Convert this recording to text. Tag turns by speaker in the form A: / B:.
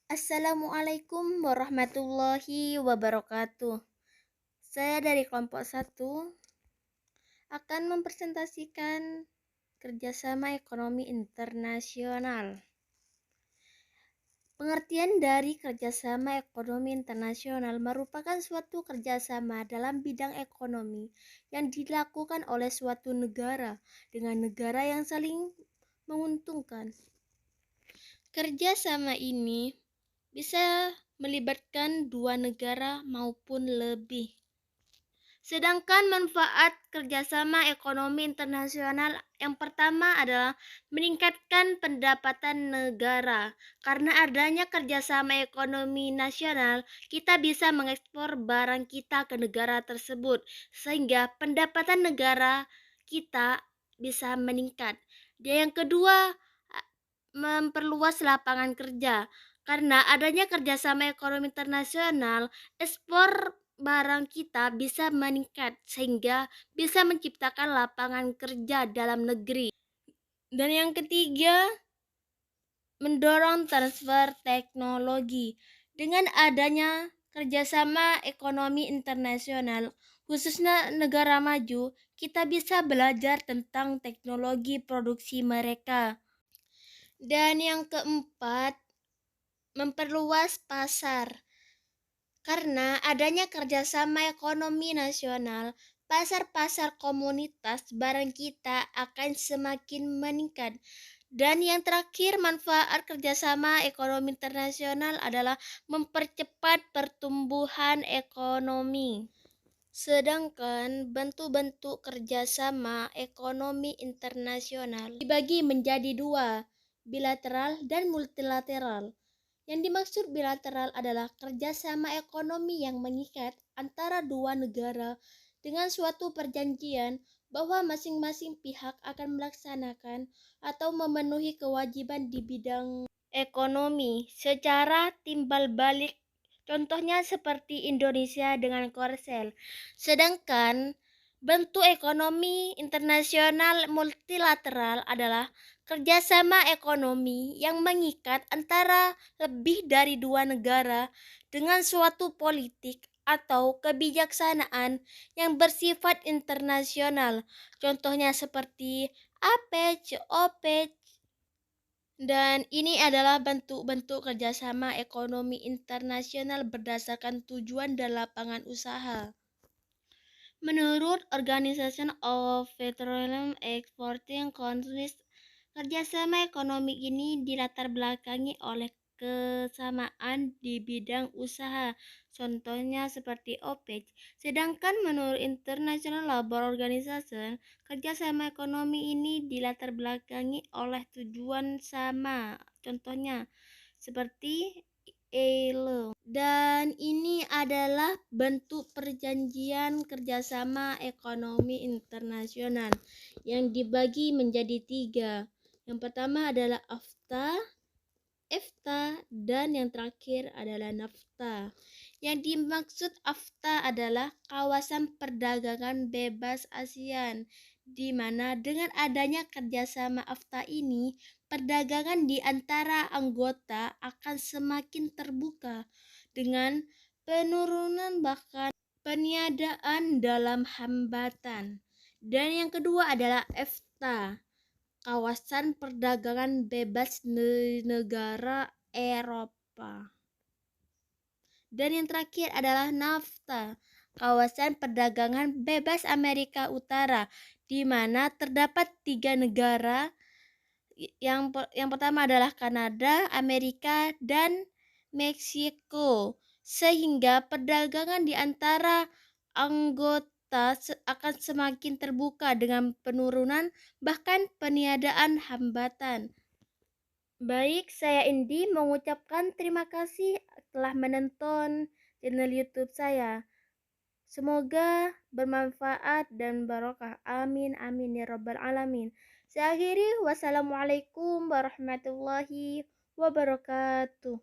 A: Assalamualaikum warahmatullahi wabarakatuh. Saya dari kelompok satu akan mempresentasikan kerjasama ekonomi internasional. Pengertian dari kerjasama ekonomi internasional merupakan suatu kerjasama dalam bidang ekonomi yang dilakukan oleh suatu negara dengan negara yang saling menguntungkan. Kerjasama ini bisa melibatkan dua negara maupun lebih. Sedangkan manfaat kerjasama ekonomi internasional yang pertama adalah meningkatkan pendapatan negara. Karena adanya kerjasama ekonomi nasional, kita bisa mengekspor barang kita ke negara tersebut, sehingga pendapatan negara kita bisa meningkat. Dan yang kedua, memperluas lapangan kerja. Karena adanya kerjasama ekonomi internasional, ekspor barang kita bisa meningkat sehingga bisa menciptakan lapangan kerja dalam negeri. Dan yang ketiga, mendorong transfer teknologi. Dengan adanya kerjasama ekonomi internasional, khususnya negara maju, kita bisa belajar tentang teknologi produksi mereka. Dan yang keempat, memperluas pasar. Karena adanya kerjasama ekonomi nasional, pasar-pasar komunitas barang kita akan semakin meningkat. Dan yang terakhir, manfaat kerjasama ekonomi internasional adalah mempercepat pertumbuhan ekonomi. Sedangkan bentuk-bentuk kerjasama ekonomi internasional dibagi menjadi dua, bilateral dan multilateral. Yang dimaksud bilateral adalah kerjasama ekonomi yang mengikat antara dua negara dengan suatu perjanjian bahwa masing-masing pihak akan melaksanakan atau memenuhi kewajiban di bidang ekonomi secara timbal balik. Contohnya seperti Indonesia dengan Korsel. Sedangkan bentuk ekonomi internasional multilateral adalah kerjasama ekonomi yang mengikat antara lebih dari dua negara dengan suatu politik atau kebijaksanaan yang bersifat internasional. Contohnya seperti APEC, OPEC, dan ini adalah bentuk-bentuk kerjasama ekonomi internasional berdasarkan tujuan dan lapangan usaha. Menurut Organization of Petroleum Exporting Countries, kerjasama ekonomi ini dilatar belakangi oleh kesamaan di bidang usaha, contohnya seperti OPEC. Sedangkan menurut International Labour Organization, kerjasama ekonomi ini dilatar belakangi oleh tujuan sama, contohnya seperti ILO. Dan ini adalah bentuk perjanjian kerjasama ekonomi internasional yang dibagi menjadi tiga. Yang pertama adalah AFTA, EFTA, dan yang terakhir adalah NAFTA. Yang dimaksud AFTA adalah kawasan perdagangan bebas ASEAN, di mana dengan adanya kerjasama AFTA ini, perdagangan di antara anggota akan semakin terbuka dengan penurunan bahkan peniadaan dalam hambatan. Dan yang kedua adalah EFTA, kawasan perdagangan bebas negara Eropa. Dan yang terakhir adalah NAFTA, kawasan perdagangan bebas Amerika Utara, di mana terdapat 3 negara. Yang pertama adalah Kanada, Amerika, dan Meksiko. Sehingga perdagangan di antara anggota akan semakin terbuka dengan penurunan bahkan peniadaan hambatan. Baik, saya Indi mengucapkan terima kasih telah menonton channel YouTube saya. Semoga bermanfaat dan barokah. Amin amin ya rabbal alamin. Saya akhiri, wassalamualaikum warahmatullahi wabarakatuh.